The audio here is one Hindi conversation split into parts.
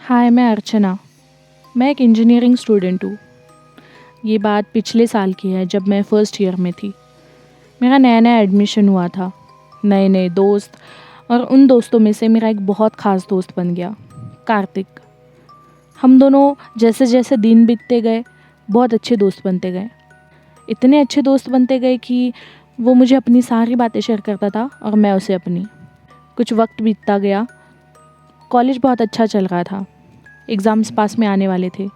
हाय, मैं अर्चना। मैं एक इंजीनियरिंग स्टूडेंट हूँ। ये बात पिछले साल की है, जब मैं फ़र्स्ट ईयर में थी। मेरा नया नया एडमिशन हुआ था, नए नए दोस्त, और उन दोस्तों में से मेरा एक बहुत ख़ास दोस्त बन गया, कार्तिक। हम दोनों जैसे जैसे दिन बीतते गए बहुत अच्छे दोस्त बनते गए। इतने अच्छे दोस्त बनते गए कि वो मुझे अपनी सारी बातें शेयर करता था और मैं उसे अपनी। कुछ वक्त बीतता गया, कॉलेज बहुत अच्छा चल रहा था, एग्ज़ाम्स पास में आने वाले थे,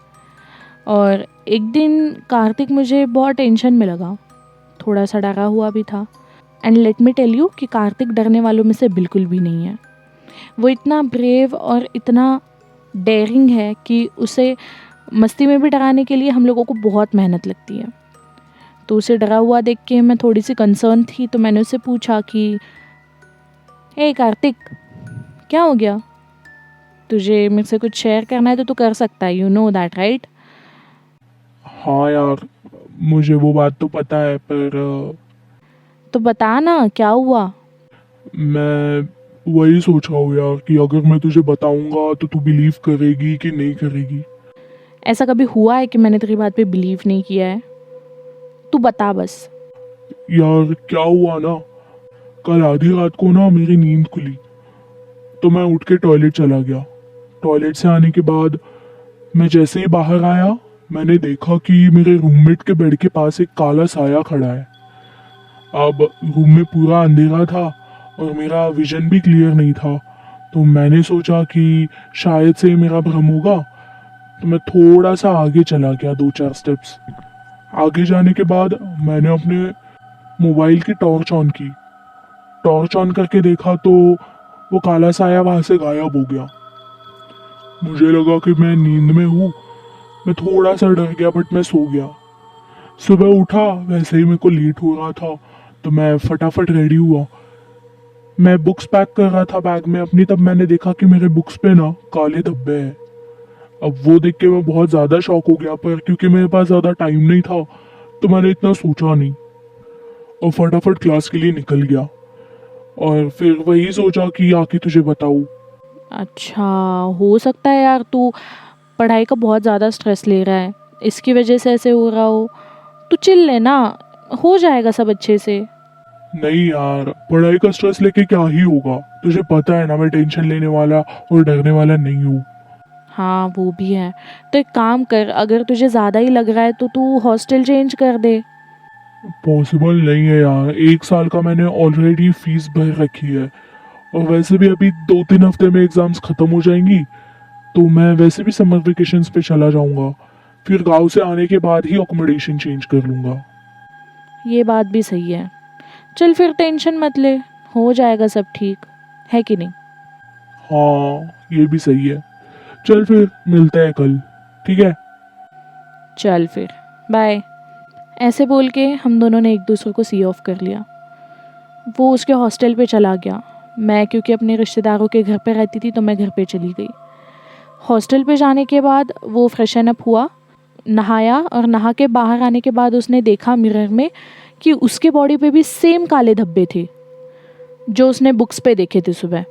और एक दिन कार्तिक मुझे बहुत टेंशन में लगा, थोड़ा सा डरा हुआ भी था। And let me tell you कि कार्तिक डरने वालों में से बिल्कुल भी नहीं है। वो इतना ब्रेव और इतना डेयरिंग है कि उसे मस्ती में भी डराने के लिए हम लोगों को बहुत मेहनत लगती है। तो उसे डरा हुआ देख के मैं थोड़ी सी कंसर्न थी, तो मैंने उससे पूछा कि हे कार्तिक, क्या हो गया? तुझे मेरे से कुछ शेयर करना है तो तू कर सकता है, यू नो दैट राइट? हाँ यार, मुझे वो बात तो पता है, पर तो बता ना, क्या हुआ? मैं वही सोच रहा हूँ यार कि अगर मैं तुझे बताऊंगा तो तू बिलीव करेगी कि नहीं करेगी। ऐसा कभी हुआ है कि मैंने तेरी बात पे बिलीव नहीं किया है? तू बता बस। यार क्या हुआ ना, कल आधी रात को ना मेरी नींद खुली, तो मैं उठ के टॉयलेट चला गया। टॉयलेट से आने के बाद मैं जैसे ही बाहर आया, मैंने देखा कि मेरे रूममेट के बेड के पास एक काला साया खड़ा है। अब रूम में पूरा अंधेरा था और मेरा विजन भी क्लियर नहीं था, तो मैंने सोचा कि शायद से मेरा भ्रम होगा। तो मैं थोड़ा सा आगे चला गया, 2-4 स्टेप्स आगे जाने के बाद मैंने अपने मोबाइल की टॉर्च ऑन की। टॉर्च ऑन करके देखा तो वो काला साया वहां से गायब हो गया। मुझे लगा कि मैं नींद में हूँ। मैं थोड़ा सा डर गया, बट मैं सो गया। सुबह उठा, वैसे ही मेरे को लेट हो रहा था, तो मैं फटाफट रेडी हुआ। मैं बुक्स पैक कर रहा था बैग में अपनी, तब मैंने देखा कि मेरे बुक्स पे ना काले धब्बे हैं। अब वो देख के मैं बहुत ज़्यादा शॉक हो गया, पर क्योंकि मेरे पास ज़्यादा टाइम नहीं था तो मैंने इतना सोचा नहीं और फटाफट क्लास के लिए निकल गया। और फिर वही सोचा कि आके तुझे बताऊँ। अच्छा, हो सकता है यार तू पढ़ाई का बहुत ज़्यादा स्ट्रेस ले रहा है, इसकी वजह से ऐसे हो रहा हो। तू चिल लेना, हो जाएगा सब अच्छे से। नहीं यार, पढ़ाई का स्ट्रेस लेके क्या ही होगा, तुझे पता है ना मैं टेंशन लेने वाला और डरने वाला नहीं हूँ। हाँ, वो भी है। तो एक काम कर, अगर तुझे ज़्यादा ही लग रहा है तो तू हॉस्टल चेंज कर दे। पॉसिबल नहीं है यार, 1 साल का मैंने ऑलरेडी फीस भर रखी है, और वैसे भी अभी 2-3 हफ्ते में एग्जाम्स खत्म हो जाएंगी, तो मैं वैसे भी समर वेकेशंस पे चला जाऊंगा। फिर गांव से आने के बाद ही अकोमोडेशन चेंज कर लूंगा। ये बात भी सही है। चल फिर टेंशन मत ले, हो जाएगा सब ठीक, है कि नहीं? हाँ, ये भी सही है। चल फिर मिलते हैं कल, ठीक है? चल फिर, बाय। ऐसे बोल के हम दोनों ने एक दूसरे को सी ऑफ कर लिया। वो उसके हॉस्टल पे चला गया, मैं क्योंकि अपने रिश्तेदारों के घर पे रहती थी तो मैं घर पे चली गई। हॉस्टल पे जाने के बाद वो फ्रेशन अप हुआ, नहाया, और नहा के बाहर आने के बाद उसने देखा मिरर में कि उसके बॉडी पे भी सेम काले धब्बे थे जो उसने बुक्स पे देखे थे सुबह।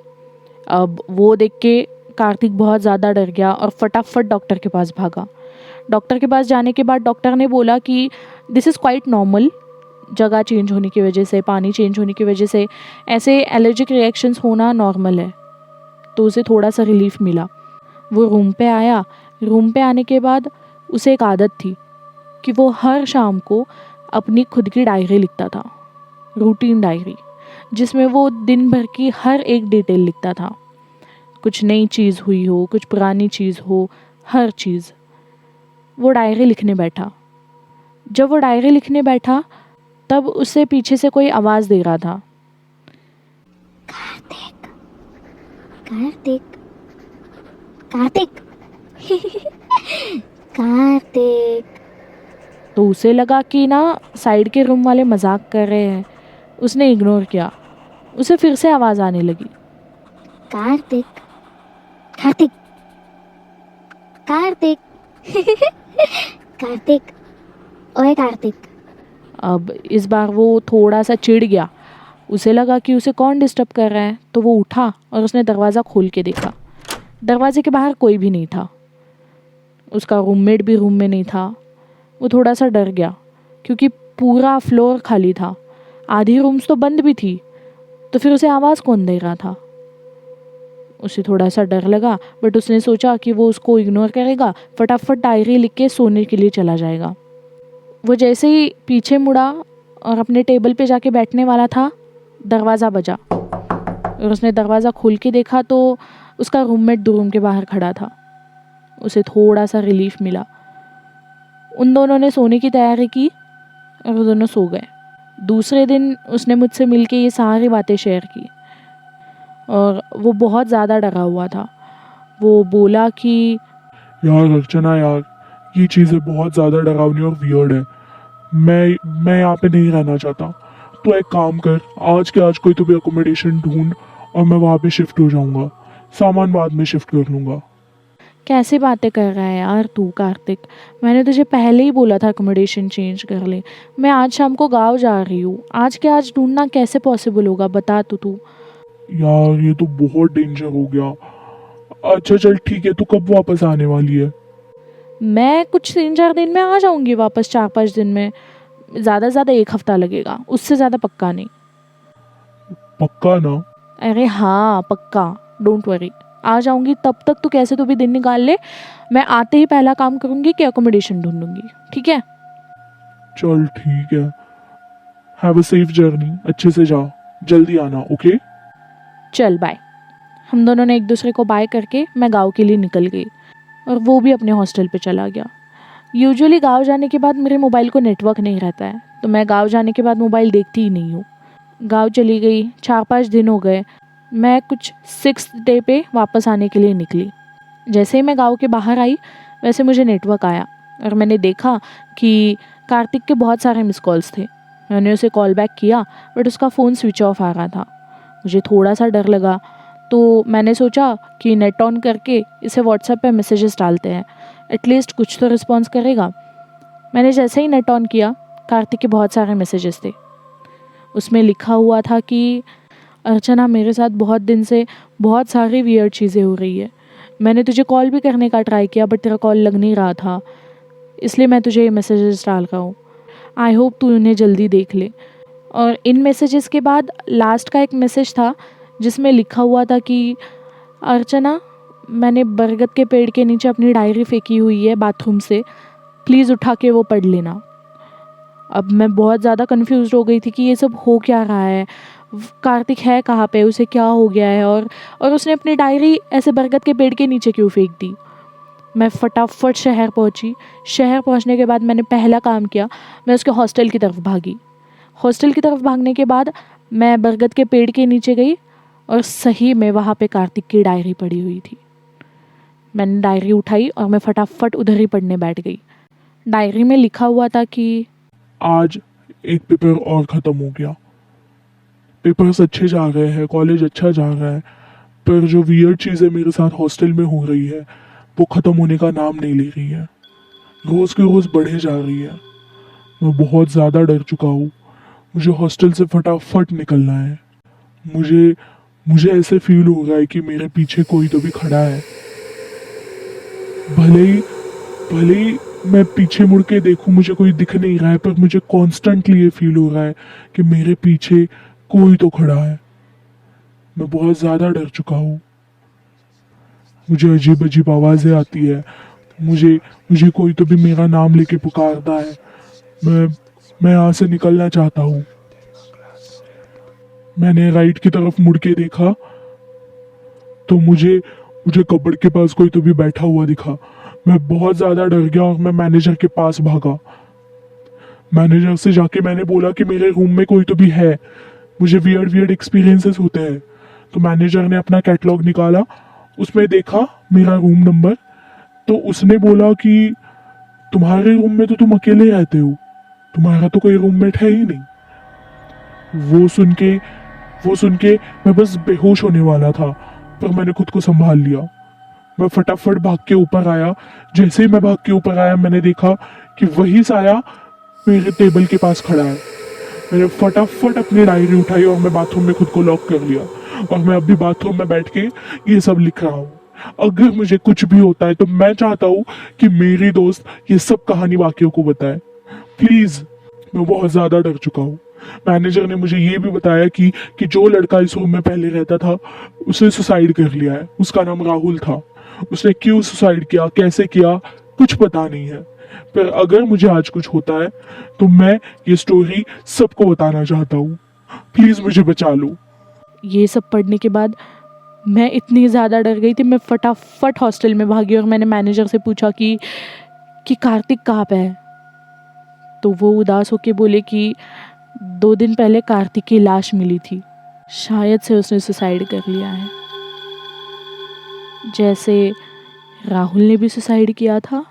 अब वो देख के कार्तिक बहुत ज़्यादा डर गया और फटाफट डॉक्टर के पास भागा। डॉक्टर के पास जाने के बाद डॉक्टर ने बोला कि दिस इज़ क्वाइट नॉर्मल, जगह चेंज होने की वजह से, पानी चेंज होने की वजह से ऐसे एलर्जिक रिएक्शंस होना नॉर्मल है। तो उसे थोड़ा सा रिलीफ मिला। वो रूम पे आया। रूम पे आने के बाद उसे एक आदत थी कि वो हर शाम को अपनी खुद की डायरी लिखता था, रूटीन डायरी, जिसमें वो दिन भर की हर एक डिटेल लिखता था। कुछ नई चीज़ हुई हो, कुछ पुरानी चीज़ हो, हर चीज़। वो डायरी लिखने बैठा। जब वो डायरी लिखने बैठा तब उसे पीछे से कोई आवाज़ दे रहा था, कार्तिक, कार्तिक, कार्तिक, कार्तिक। तो उसे लगा कि ना साइड के रूम वाले मजाक कर रहे हैं। उसने इग्नोर किया। उसे फिर से आवाज़ आने लगी, कार्तिक, कार्तिक, कार्तिक, कार्तिक, ओए कार्तिक। अब इस बार वो थोड़ा सा चिढ़ गया। उसे लगा कि उसे कौन डिस्टर्ब कर रहा है, तो वो उठा और उसने दरवाज़ा खोल के देखा। दरवाजे के बाहर कोई भी नहीं था। उसका रूममेट भी रूम में नहीं था। वो थोड़ा सा डर गया क्योंकि पूरा फ्लोर खाली था, आधी रूम्स तो बंद भी थी, तो फिर उसे आवाज़ कौन दे रहा था। उसे थोड़ा सा डर लगा, बट उसने सोचा कि वो उसको इग्नोर करेगा, फटाफट डायरी लिख के सोने के लिए चला जाएगा। वो जैसे ही पीछे मुड़ा और अपने टेबल पे जाके बैठने वाला था, दरवाज़ा बजा और उसने दरवाज़ा खोल के देखा तो उसका रूममेट रूम के बाहर खड़ा था। उसे थोड़ा सा रिलीफ मिला। उन दोनों ने सोने की तैयारी की और वो दोनों सो गए। दूसरे दिन उसने मुझसे मिलके ये सारी बातें शेयर की और वो बहुत ज़्यादा डरा हुआ था। वो बोला कि यार अर्चना यार, ये चीज़ें बहुत ज़्यादा डरावनी और वियर्ड है। मैं यहाँ पे नहीं रहना चाहता। तो एक काम कर, आज के आज कोई तो भी अकोमोडेशन ढूंढ और मैं वहाँ पे शिफ्ट हो जाऊँगा। सामान बाद में शिफ्ट कर लूँगा। कैसी बातें कर रहा है यार तू कार्तिक, मैंने तुझे पहले ही बोला था अकोमोडेशन चेंज कर ले। मैं आज शाम को गाँव जा रही हूँ, आज के आज ढूंढना कैसे पॉसिबल होगा, बता तू। यार ये तो बहुत डेंजर हो गया। अच्छा चल ठीक है, तू कब वापस आने वाली है? मैं कुछ 3-4 दिन में आ जाऊँगी वापस, 4-5 दिन में, ज़्यादा से ज़्यादा 1 हफ़्ता लगेगा, उससे ज़्यादा पक्का नहीं। पक्का ना? अरे हाँ पक्का, डोंट वरी, आ जाऊँगी। तब तक तू कैसे तो भी दिन निकाल ले, मैं आते ही पहला काम करूँगी कि अकोमोडेशन ढूंढूंगी, ठीक है? चल ठीक है। हैव अ सेफ जर्नी, अच्छे से जा, जल्दी आना, ओके? चल बाय। हम दोनों ने एक दूसरे को बाय करके मैं गांव के लिए निकल गई और वो भी अपने हॉस्टल पे चला गया। यूजुअली गांव जाने के बाद मेरे मोबाइल को नेटवर्क नहीं रहता है, तो मैं गांव जाने के बाद मोबाइल देखती ही नहीं हूँ। गांव चली गई, 4-5 दिन हो गए। मैं कुछ 6th डे पे वापस आने के लिए निकली। जैसे ही मैं गांव के बाहर आई वैसे मुझे नेटवर्क आया और मैंने देखा कि कार्तिक के बहुत सारे मिस कॉल्स थे। मैंने उसे कॉल बैक किया बट उसका फ़ोन स्विच ऑफ आ रहा था। मुझे थोड़ा सा डर लगा, तो मैंने सोचा कि नेट ऑन करके इसे व्हाट्सएप पे मैसेजेस डालते हैं, एटलीस्ट कुछ तो रिस्पॉन्स करेगा। मैंने जैसे ही नेट ऑन किया, कार्तिक के बहुत सारे मैसेजेस थे। उसमें लिखा हुआ था कि अर्चना, मेरे साथ बहुत दिन से बहुत सारी वियर्ड चीज़ें हो रही है। मैंने तुझे कॉल भी करने का ट्राई किया बट तेरा कॉल लग नहीं रहा था, इसलिए मैं तुझे ये मैसेजेस डाल रहा हूँ। आई होप तू उन्हें जल्दी देख ले। और इन मैसेजेस के बाद लास्ट का एक मैसेज था जिसमें लिखा हुआ था कि अर्चना, मैंने बरगद के पेड़ के नीचे अपनी डायरी फेंकी हुई है बाथरूम से, प्लीज़ उठा के वो पढ़ लेना। अब मैं बहुत ज़्यादा कंफ्यूज हो गई थी कि ये सब हो क्या रहा है, कार्तिक है कहाँ पे, उसे क्या हो गया है, और उसने अपनी डायरी ऐसे बरगद के पेड़ के नीचे क्यों फेंक दी। मैं फटाफट शहर पहुंची। शहर पहुंचने के बाद मैंने पहला काम किया, मैं उसके हॉस्टल की तरफ भागी। हॉस्टल की तरफ भागने के बाद मैं बरगद के पेड़ के नीचे गई और सही में वहाँ पे कार्तिक की डायरी पड़ी हुई थी। मैंने डायरी उठाई और मैं फटाफट उधर ही पढ़ने बैठ गई। डायरी में लिखा हुआ था कि आज एक पेपर और ख़त्म हो गया। पेपर्स अच्छे जा रहे हैं, कॉलेज अच्छा जा रहा है, पर जो वियर्ड चीज़ें मेरे साथ हॉस्टल में हो रही है वो ख़त्म होने का नाम नहीं ले रही है। रोज़ के रोज़ बढ़े जा रही है। मैं बहुत ज़्यादा डर चुका हूँ। मुझे हॉस्टल से फटाफट निकलना है। मुझे मुझे ऐसे फील हो रहा है कि मेरे पीछे कोई तो भी खड़ा है। भले ही मैं पीछे मुड़ के देखूं, मुझे कोई दिख नहीं रहा है, पर मुझे कॉन्स्टेंटली ये फील हो रहा है कि मेरे पीछे कोई तो खड़ा है। मैं बहुत ज़्यादा डर चुका हूँ। मुझे अजीब अजीब आवाज़ें आती है। मुझे कोई तो भी मेरा नाम लेके पुकारता है। मैं यहाँ से निकलना चाहता हूँ। मैंने राइट की तरफ मुड़ के देखा तो मुझे कबर्ड के पास कोई तो भी बैठा हुआ दिखा। मैं बहुत ज़्यादा डर गया और मैं मैनेजर के पास भागा। मैनेजर से जाके मैंने बोला कि मेरे रूम में कोई तो भी है, मुझे वियर्ड एक्सपीरियंसेस होते हैं। तो मैनेजर ने अपना कैटलॉग निकाला, उसमें देखा मेरा रूम नंबर, तो उसने बोला कि तुम्हारे रूम में तो तुम अकेले रहते हो, तुम्हारा तो कोई रूममेट है ही नहीं। वो सुन के मैं बस बेहोश होने वाला था, पर मैंने खुद को संभाल लिया। मैं फटाफट भाग के ऊपर आया। जैसे ही मैं भाग के ऊपर आया, मैंने देखा कि वही साया मेरे टेबल के पास खड़ा है। मैंने फटाफट अपनी डायरी उठाई और मैं बाथरूम में खुद को लॉक कर लिया और मैं अभी बाथरूम में बैठ के ये सब लिख रहा हूँ। अगर मुझे कुछ भी होता है तो मैं चाहता हूँ कि मेरी दोस्त ये सब कहानी बाकियों को बताए। प्लीज, मैं बहुत ज्यादा डर चुका हूँ। मैनेजर ने मुझे ये भी बताया कि जो लड़का इस रूम में पहले रहता था उसने सुसाइड कर लिया है। उसका नाम राहुल था। उसने क्यों सुसाइड किया, कैसे किया, कुछ पता नहीं है। पर अगर मुझे आज कुछ होता है तो मैं ये स्टोरी सबको बताना चाहता हूँ। प्लीज मुझे बचा लो। ये सब पढ़ने के बाद मैं इतनी ज़्यादा डर गई थी, मैं फटाफट हॉस्टल में भागी और मैंने मैनेजर से पूछा कि कार्तिक कहाँ पे है। तो वो उदास होके बोले कि 2 दिन पहले कार्तिक की लाश मिली थी, शायद से उसने सुसाइड कर लिया है, जैसे राहुल ने भी सुसाइड किया था।